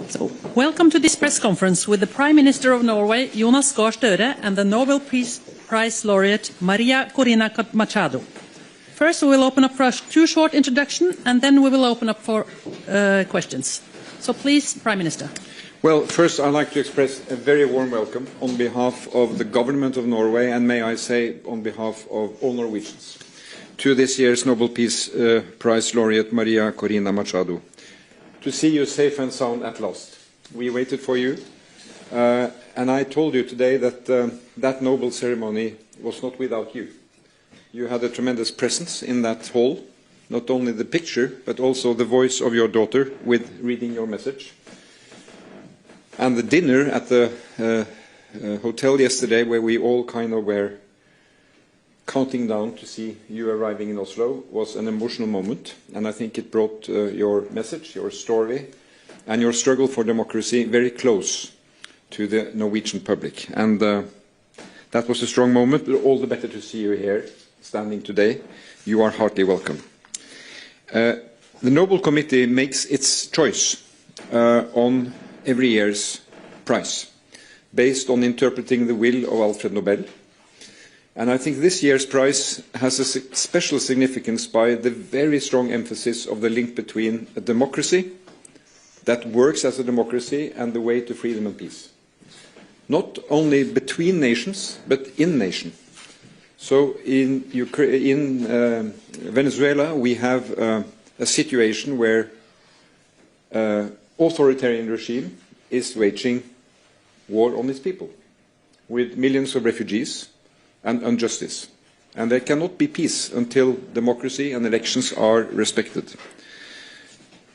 So, welcome to this press conference with the Prime Minister of Norway, Jonas Gahr Støre, and the Nobel Prize laureate, María Corina Machado. First, we will open up for a short introduction, and then we will open up for questions. So, please, Prime Minister. Well, first, I'd like to express a very warm welcome on behalf of the government of Norway, and may I say on behalf of all Norwegians, to this year's Nobel Peace Prize laureate, María Corina Machado. To see you safe and sound at last. We waited for you, and I told you today that that Nobel ceremony was not without you. You had a tremendous presence in that hall, not only the picture, but also the voice of your daughter with reading your message. And the dinner at the hotel yesterday, where we all kind of were counting down to see you arriving in Oslo, was an emotional moment, and I think it brought your message, your story, and your struggle for democracy very close to the Norwegian public. And that was a strong moment, but all the better to see you here, standing today. You are heartily welcome. The Nobel Committee makes its choice on every year's prize, based on interpreting the will of Alfred Nobel. And I think this year's prize has a special significance by the very strong emphasis of the link between a democracy that works as a democracy and the way to freedom and peace. Not only between nations, but in nations. So in Venezuela, we have a situation where authoritarian regime is waging war on its people, with millions of refugees and injustice. And there cannot be peace until democracy and elections are respected.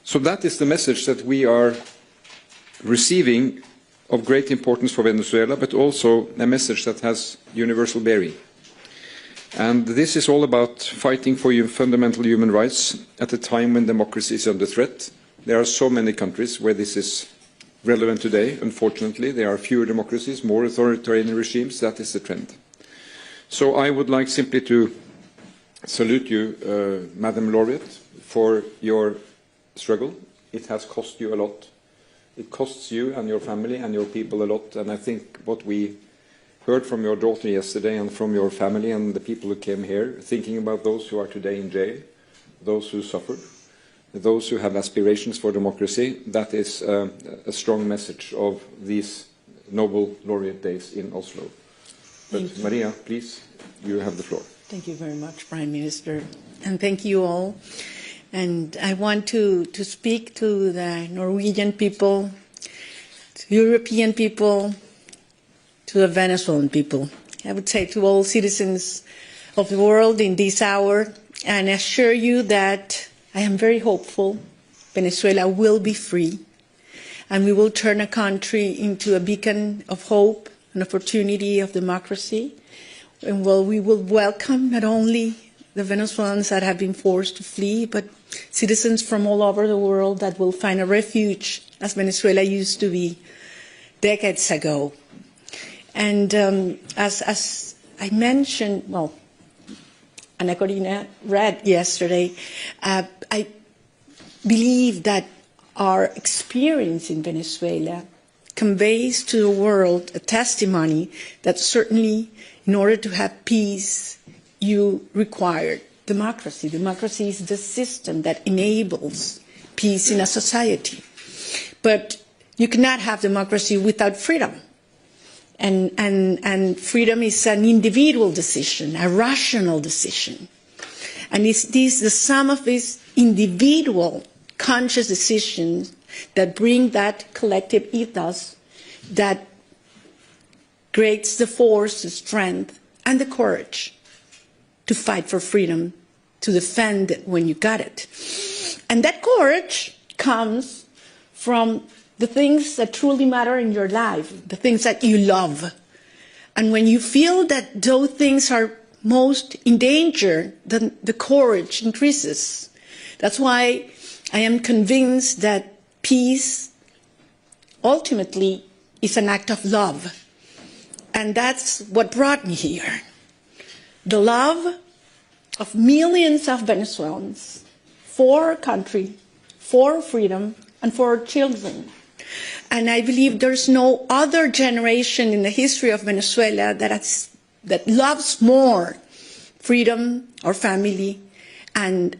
So that is the message that we are receiving of great importance for Venezuela, but also a message that has universal bearing. And this is all about fighting for fundamental human rights at a time when democracy is under threat. There are so many countries where this is relevant today. Unfortunately, there are fewer democracies, more authoritarian regimes. That is the trend. So I would like simply to salute you, Madam Laureate, for your struggle. It has cost you a lot. It costs you and your family and your people a lot. And I think what we heard from your daughter yesterday and from your family and the people who came here, thinking about those who are today in jail, those who suffered, those who have aspirations for democracy, that is a strong message of these Nobel Laureate Days in Oslo. But Maria, please, you have the floor. Thank you very much, Prime Minister, and thank you all. And I want to speak to the Norwegian people, to European people, to the Venezuelan people. I would say to all citizens of the world in this hour, and assure you that I am very hopeful Venezuela will be free, and we will turn a country into a beacon of hope, an opportunity of democracy, and we will welcome not only the Venezuelans that have been forced to flee, but citizens from all over the world that will find a refuge, as Venezuela used to be decades ago. And as I mentioned, well, María Corina read yesterday, I believe that our experience in Venezuela conveys to the world a testimony that certainly in order to have peace, you require democracy. Democracy is the system that enables peace in a society. But you cannot have democracy without freedom. And freedom is an individual decision, a rational decision. And it's the sum of these individual conscious decisions that bring that collective ethos that creates the force, the strength, and the courage to fight for freedom, to defend it when you got it. And that courage comes from the things that truly matter in your life, the things that you love. And when you feel that those things are most in danger, then the courage increases. That's why I am convinced that peace ultimately is an act of love. And that's what brought me here. The love of millions of Venezuelans for our country, for freedom, and for our children. And I believe there's no other generation in the history of Venezuela that loves more freedom, our family, and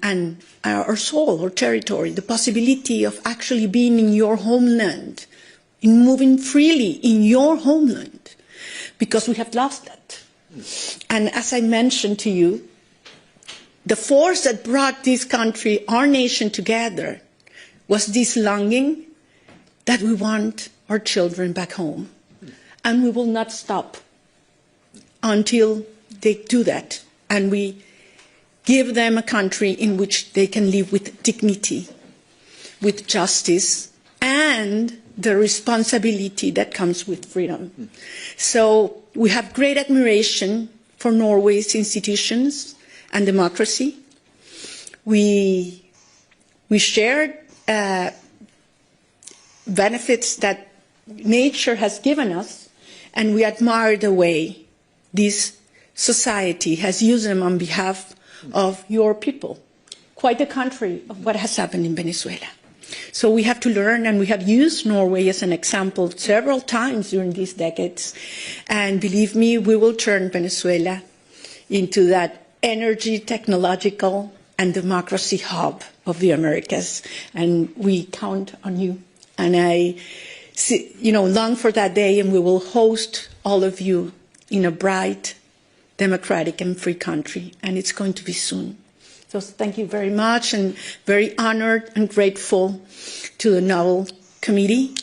our soul, our territory, the possibility of actually being in your homeland, in moving freely in your homeland, because we have lost that. And as I mentioned to you, the force that brought this country, our nation together, was this longing that we want our children back home. And we will not stop until they do that. And we give them a country in which they can live with dignity, with justice, and the responsibility that comes with freedom. So we have great admiration for Norway's institutions and democracy. We shared benefits that nature has given us, and we admire the way this society has used them on behalf of your people. Quite the contrary of what has happened in Venezuela. So we have to learn, and we have used Norway as an example several times during these decades. And believe me, we will turn Venezuela into that energy, technological, and democracy hub of the Americas. And we count on you. And I long for that day, and we will host all of you in a bright, democratic, and free country. And it's going to be soon. So thank you very much, and very honored and grateful to the Nobel Committee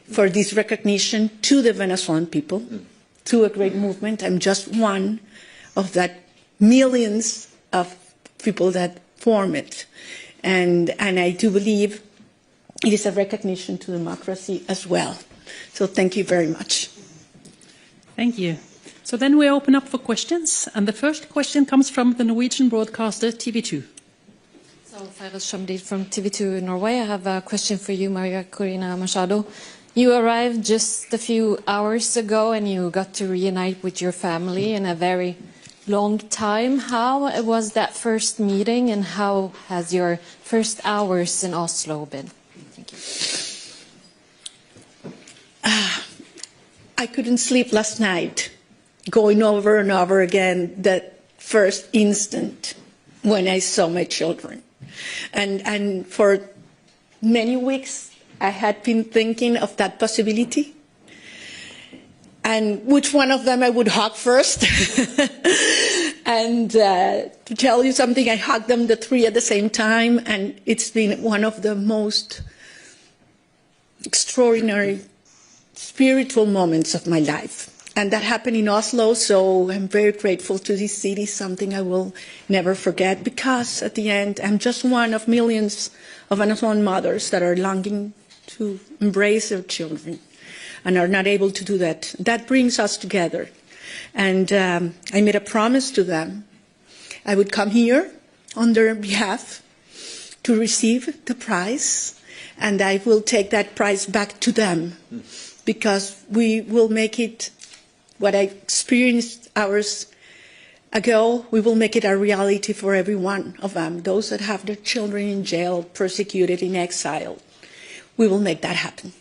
for this recognition to the Venezuelan people, to a great movement. I'm just one of that millions of people that form it. And I do believe it is a recognition to democracy as well. So thank you very much. Thank you. So then we open up for questions, and the first question comes from the Norwegian broadcaster TV2. So, Fairuz Shamdid from TV2 in Norway. I have a question for you, María Corina Machado. You arrived just a few hours ago, and you got to reunite with your family in a very long time. How was that first meeting, and how has your first hours in Oslo been? Thank you. I couldn't sleep last night, going over and over again that first instant when I saw my children. And for many weeks, I had been thinking of that possibility and which one of them I would hug first. And to tell you something, I hugged them the three at the same time, and it's been one of the most extraordinary spiritual moments of my life. And that happened in Oslo, so I'm very grateful to this city, something I will never forget, because at the end, I'm just one of millions of Venezuelan mothers that are longing to embrace their children and are not able to do that. That brings us together. And I made a promise to them. I would come here on their behalf to receive the prize, and I will take that prize back to them, because we will make it what I experienced hours ago. We will make it a reality for every one of them, those that have their children in jail, persecuted, in exile. We will make that happen.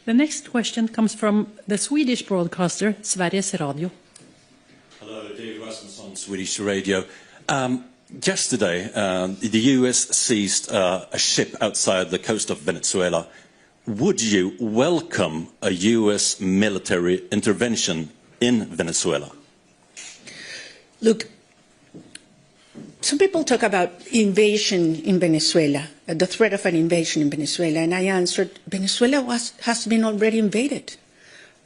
The next question comes from the Swedish broadcaster, Sveriges Radio. Hello, David Rasmus on Swedish Radio. Yesterday, the US seized a ship outside the coast of Venezuela. Would you welcome a US military intervention in Venezuela? Look, some people talk about invasion in Venezuela, the threat of an invasion in Venezuela, and I answered, Venezuela has been already invaded.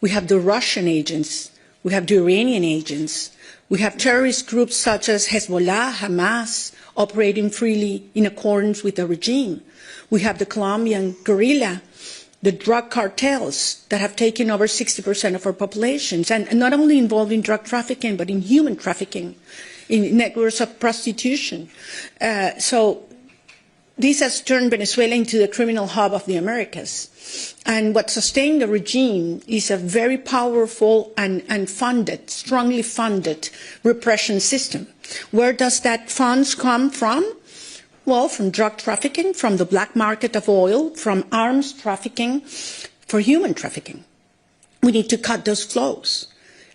We have the Russian agents, we have the Iranian agents, we have terrorist groups such as Hezbollah, Hamas, operating freely in accordance with the regime. We have the Colombian guerrilla, the drug cartels that have taken over 60% of our populations, and not only involved in drug trafficking, but in human trafficking, in networks of prostitution. So this has turned Venezuela into the criminal hub of the Americas. And what sustained the regime is a very powerful and funded, strongly funded repression system. Where does that funds come from? Well, from drug trafficking, from the black market of oil, from arms trafficking, for human trafficking. We need to cut those flows.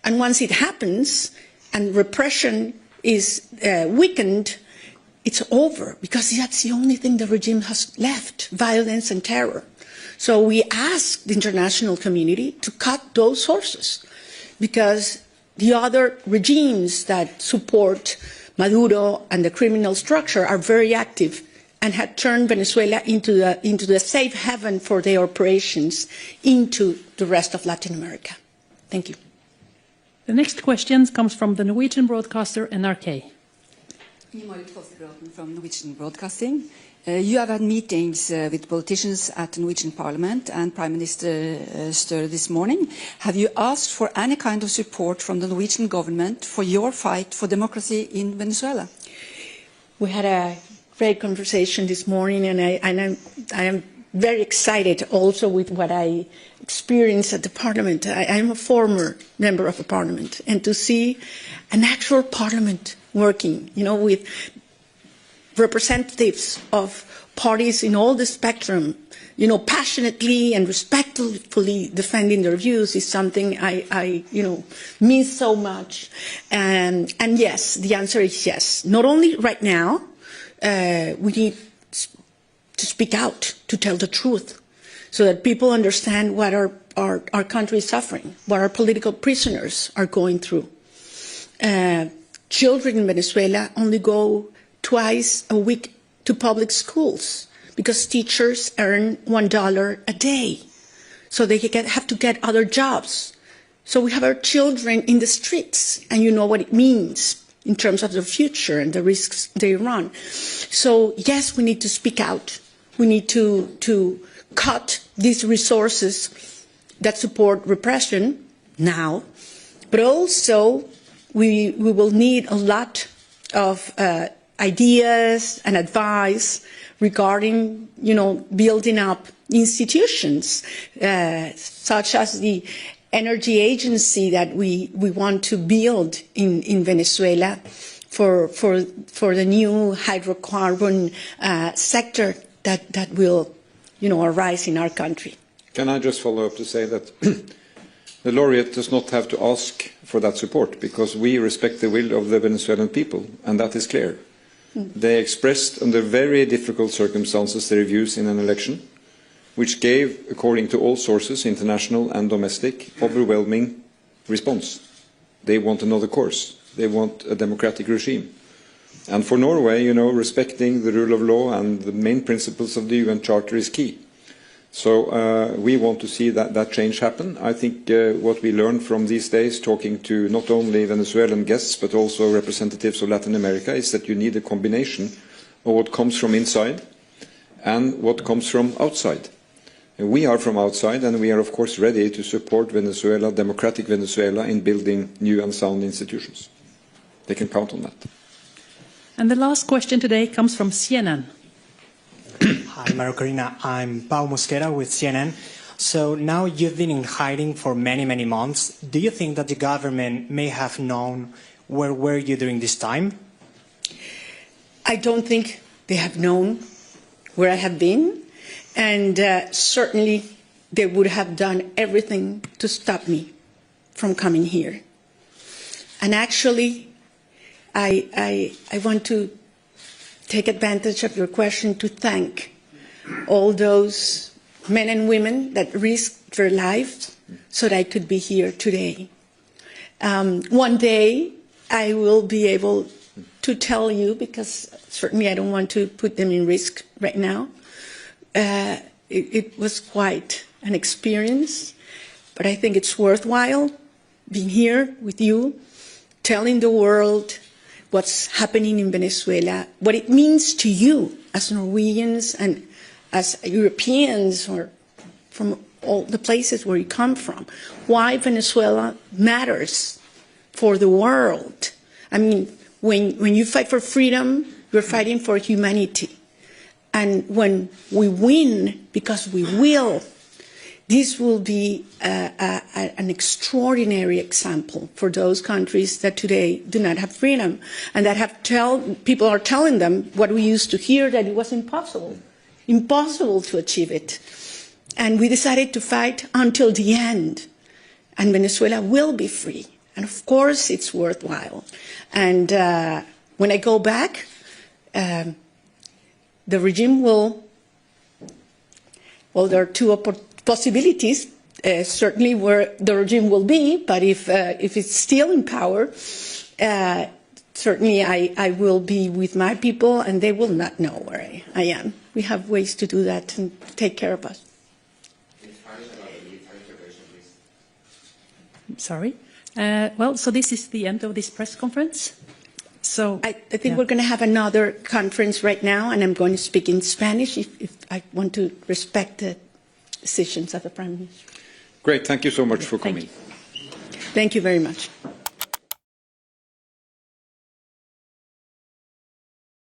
And once it happens and repression is weakened, it's over, because that's the only thing the regime has left, violence and terror. So we ask the international community to cut those sources, because the other regimes that support Maduro and the criminal structure are very active and had turned Venezuela into the safe haven for their operations into the rest of Latin America. Thank you. The next question comes from the Norwegian broadcaster NRK. From Norwegian Broadcasting. You have had meetings with politicians at the Norwegian Parliament and Prime Minister Støre this morning. Have you asked for any kind of support from the Norwegian government for your fight for democracy in Venezuela? We had a great conversation this morning, and I am very excited also with what I experienced at the Parliament. I am a former member of the Parliament, and to see an actual Parliament working, with representatives of parties in all the spectrum, passionately and respectfully defending their views is something I means so much. And yes, the answer is yes. Not only right now, we need to speak out, to tell the truth, so that people understand what our country is suffering, what our political prisoners are going through. Children in Venezuela only go twice a week to public schools because teachers earn $1 a day. So they have to get other jobs. So we have our children in the streets, and you know what it means in terms of their future and the risks they run. So yes, we need to speak out. We need to cut these resources that support repression now, but also we will need a lot of ideas and advice regarding, building up institutions such as the energy agency that we want to build in Venezuela for the new hydrocarbon sector that will, arise in our country. Can I just follow up to say that the laureate does not have to ask for that support, because we respect the will of the Venezuelan people, and that is clear. They expressed under very difficult circumstances their views in an election, which gave, according to all sources, international and domestic, overwhelming response. They want another course. They want a democratic regime. And for Norway, respecting the rule of law and the main principles of the UN Charter is key. So we want to see that change happen. I think what we learned from these days, talking to not only Venezuelan guests but also representatives of Latin America, is that you need a combination of what comes from inside and what comes from outside. And we are from outside, and we are of course ready to support Venezuela, democratic Venezuela, in building new and sound institutions. They can count on that. And the last question today comes from CNN. Hi, María Corina. I'm Pau Mosquera with CNN. So now you've been in hiding for many, many months. Do you think that the government may have known where were you during this time? I don't think they have known where I have been, and certainly they would have done everything to stop me from coming here. And actually, I want to take advantage of your question to thank all those men and women that risked their lives so that I could be here today. One day I will be able to tell you, because certainly I don't want to put them in risk right now. It was quite an experience, but I think it's worthwhile being here with you, telling the world what's happening in Venezuela, what it means to you as Norwegians and as Europeans, or from all the places where you come from, why Venezuela matters for the world. I mean, when you fight for freedom, you're fighting for humanity. And when we win, because we will, this will be an extraordinary example for those countries that today do not have freedom and that people are telling them what we used to hear, that it was impossible to achieve it. And we decided to fight until the end, and Venezuela will be free. And of course, it's worthwhile. And when I go back, the regime will, well, there are two possibilities, certainly where the regime will be, but if it's still in power, certainly I will be with my people and they will not know where I am. We have ways to do that and take care of us. Sorry. Well, so this is the end of this press conference. So I think we're going to have another conference right now, and I'm going to speak in Spanish if I want to respect the decisions of the Prime Minister. Great. Thank you so much for coming. Thank you very much.